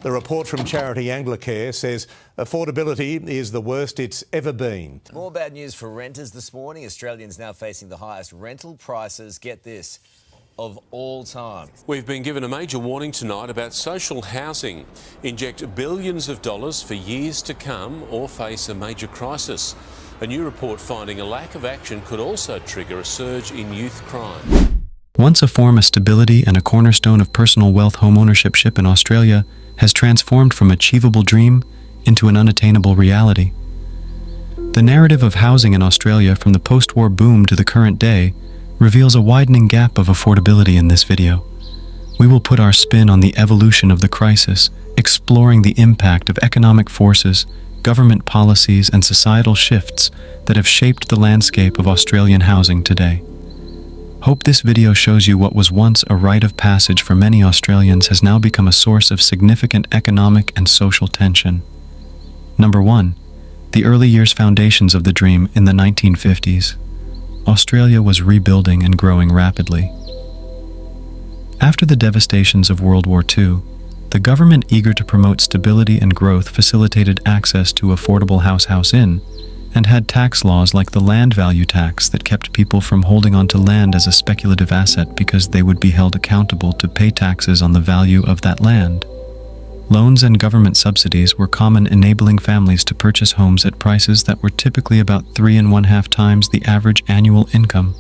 The report from charity Anglicare says affordability is the worst it's ever been. More bad news for renters this morning. Australians now facing the highest rental prices, get this, of all time. We've been given a major warning tonight about social housing. Inject billions of dollars for years to come or face a major crisis. A new report finding a lack of action could also trigger a surge in youth crime. Once a form of stability and a cornerstone of personal wealth, home ownership in Australia has transformed from achievable dream into an unattainable reality. The narrative of housing in Australia from the post-war boom to the current day reveals a widening gap of affordability in this video. We will put our spin on the evolution of the crisis, exploring the impact of economic forces, government policies, and societal shifts that have shaped the landscape of Australian housing today. Hope this video shows you what was once a rite of passage for many Australians has now become a source of significant economic and social tension. Number 1. The early years foundations of the dream in the 1950s. Australia was rebuilding and growing rapidly. After the devastations of World War II, the government, eager to promote stability and growth, facilitated access to affordable house in, and had tax laws like the land value tax that kept people from holding onto land as a speculative asset because they would be held accountable to pay taxes on the value of that land. Loans and government subsidies were common, enabling families to purchase homes at prices that were typically about 3.5 times the average annual income.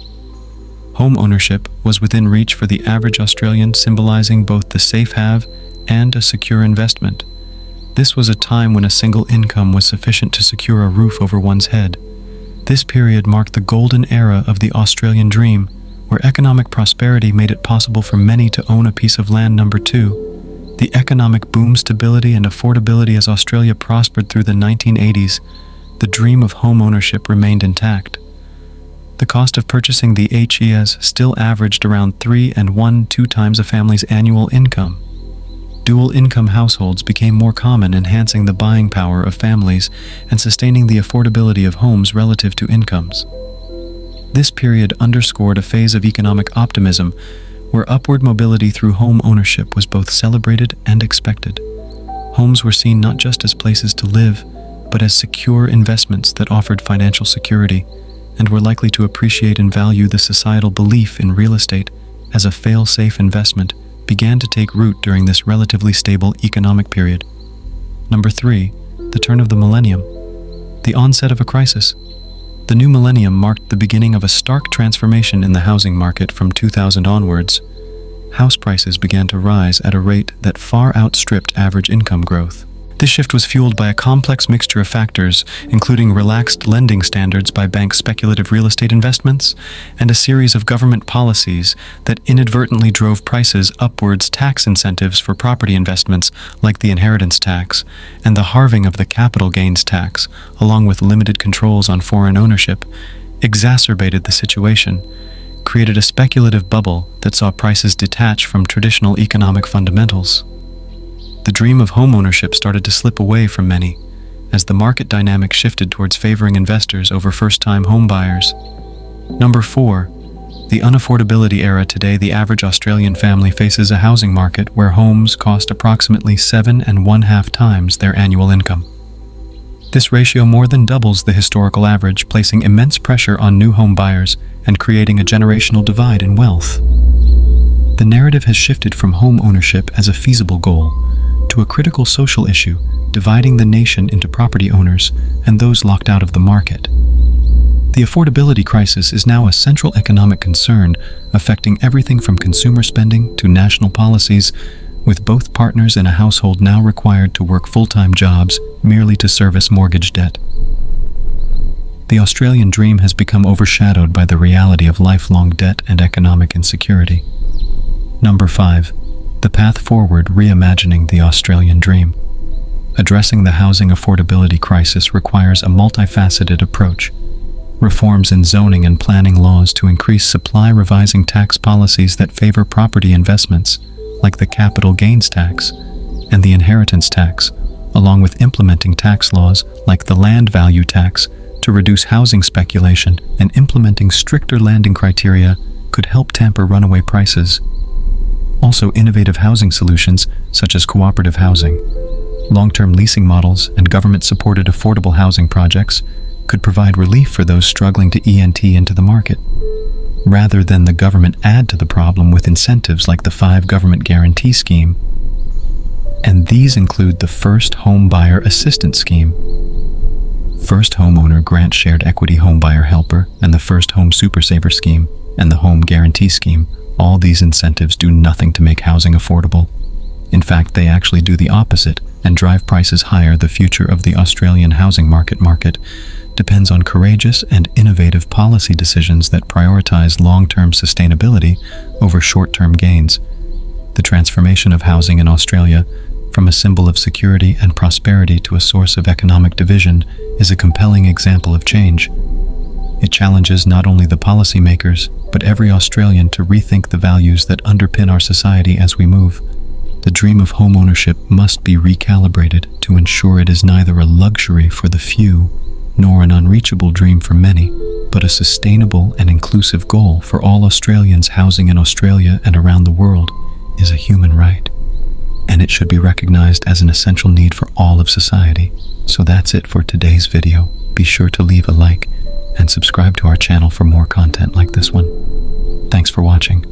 Home ownership was within reach for the average Australian, symbolizing both the safe have and a secure investment. This was a time when a single income was sufficient to secure a roof over one's head. This period marked the golden era of the Australian dream, where economic prosperity made it possible for many to own a piece of land. Number 2. The economic boom, stability, and affordability. As Australia prospered through the 1980s, the dream of home ownership remained intact. The cost of purchasing the HES still averaged around 3.12 times a family's annual income. Dual-income households became more common, enhancing the buying power of families and sustaining the affordability of homes relative to incomes. This period underscored a phase of economic optimism where upward mobility through home ownership was both celebrated and expected. Homes were seen not just as places to live, but as secure investments that offered financial security and were likely to appreciate in value. The societal belief in real estate as a fail-safe investment began to take root during this relatively stable economic period. Number 3. The turn of the millennium. The onset of a crisis. The new millennium marked the beginning of a stark transformation in the housing market. From 2000 onwards, house prices began to rise at a rate that far outstripped average income growth. This shift was fueled by a complex mixture of factors, including relaxed lending standards by banks, speculative real estate investments, and a series of government policies that inadvertently drove prices upwards. Tax incentives for property investments, like the inheritance tax and the halving of the capital gains tax, along with limited controls on foreign ownership, exacerbated the situation, created a speculative bubble that saw prices detach from traditional economic fundamentals. The dream of homeownership started to slip away from many, as the market dynamic shifted towards favoring investors over first-time home buyers. Number 4. The unaffordability era. Today, the average Australian family faces a housing market where homes cost approximately 7.5 times their annual income. This ratio more than doubles the historical average, placing immense pressure on new home buyers and creating a generational divide in wealth. The narrative has shifted from home ownership as a feasible goal to a critical social issue, dividing the nation into property owners and those locked out of the market. The affordability crisis is now a central economic concern, affecting everything from consumer spending to national policies, with both partners in a household now required to work full-time jobs merely to service mortgage debt. The Australian dream has become overshadowed by the reality of lifelong debt and economic insecurity. Number 5. The path forward. Reimagining the Australian dream. Addressing the housing affordability crisis requires a multifaceted approach. Reforms in zoning and planning laws to increase supply, revising tax policies that favor property investments, like the capital gains tax and the inheritance tax, along with implementing tax laws like the land value tax to reduce housing speculation, and implementing stricter landing criteria could help tamper runaway prices. Also, innovative housing solutions such as cooperative housing, long-term leasing models, and government-supported affordable housing projects could provide relief for those struggling to enter into the market, rather than the government add to the problem with incentives like the 5 Government Guarantee Scheme. And these include the First Home Buyer Assistance Scheme, First Homeowner Grant Shared Equity Home Buyer Helper, and the First Home Super Saver Scheme, and the Home Guarantee Scheme. All these incentives do nothing to make housing affordable. In fact, they actually do the opposite and drive prices higher. The future of the Australian housing market depends on courageous and innovative policy decisions that prioritize long-term sustainability over short-term gains. The transformation of housing in Australia from a symbol of security and prosperity to a source of economic division is a compelling example of change. It challenges not only the policymakers, but every Australian to rethink the values that underpin our society as we move. The dream of home ownership must be recalibrated to ensure it is neither a luxury for the few nor an unreachable dream for many, but a sustainable and inclusive goal for all Australians. Housing in Australia and around the world is a human right, and it should be recognized as an essential need for all of society. So that's it for today's video. Be sure to leave a like and subscribe to our channel for more content like this one. Thanks for watching.